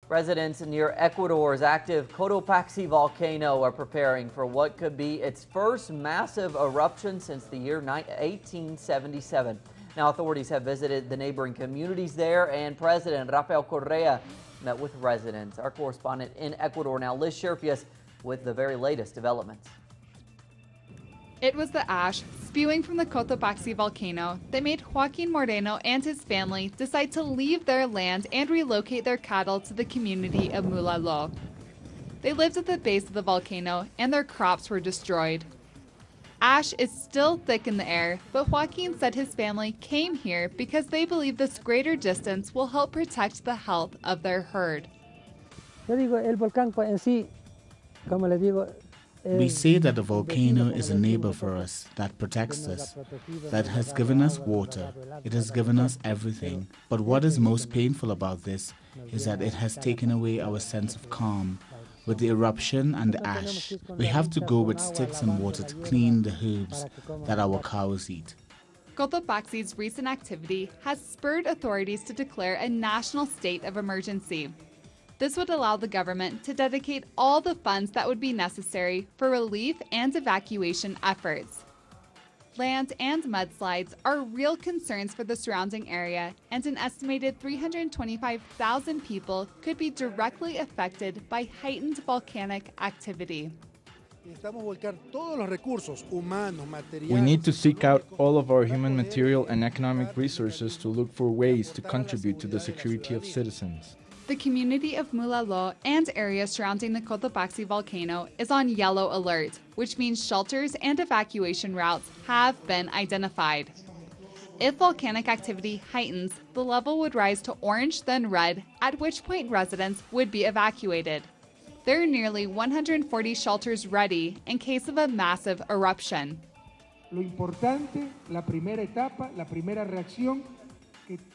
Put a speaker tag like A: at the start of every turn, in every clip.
A: Residents near Ecuador's active Cotopaxi volcano are preparing for what could be its first massive eruption since the year 1877. Now, authorities have visited the neighboring communities there, and President Correa met with residents. Our correspondent in Ecuador now, Scherffius, with the very latest developments.
B: It was the ash spewing from the Cotopaxi volcano that made Joaquin Moreno and his family decide to leave their land and relocate their cattle to the community of Mulalo. They lived at the base of the volcano and their crops were destroyed. Ash is still thick in the air, but Joaquin said his family came here because they believe this greater distance will help protect the health of their herd.
C: We say that the volcano is a neighbor for us, that protects us, that has given us water, it has given us everything. But what is most painful about this is that it has taken away our sense of calm. With the eruption and the ash, we have to go with sticks and water to clean the herbs that our cows eat.
B: Cotopaxi's recent activity has spurred authorities to declare a national state of emergency. This would allow the government to dedicate all the funds that would be necessary for relief and evacuation efforts. Land and mudslides are real concerns for the surrounding area, and an estimated 325,000 people could be directly affected by heightened volcanic activity.
D: We need to seek out all of our human, material, and economic resources to look for ways to contribute to the security of citizens.
B: The community of Mulalo and areas surrounding the Cotopaxi volcano is on yellow alert, which means shelters and evacuation routes have been identified. If volcanic activity heightens, the level would rise to orange, then red, at which point residents would be evacuated. There are nearly 140 shelters ready in case of a massive eruption.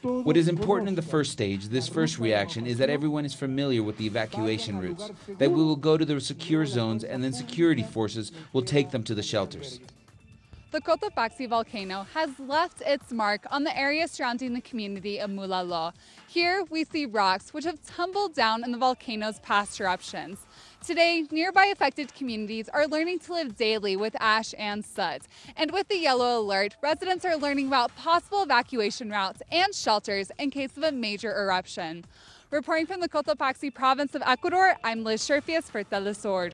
E: What is important in the first stage, this first reaction, is that everyone is familiar with the evacuation routes, that we will go to the secure zones and then security forces will take them to the shelters.
B: The Cotopaxi volcano has left its mark on the area surrounding the community of Mulalo. Here we see rocks which have tumbled down in the volcano's past eruptions. Today, nearby affected communities are learning to live daily with ash and soot. And with the yellow alert, residents are learning about possible evacuation routes and shelters in case of a major eruption. Reporting from the Cotopaxi province of Ecuador, I'm Scherffius for teleSUR.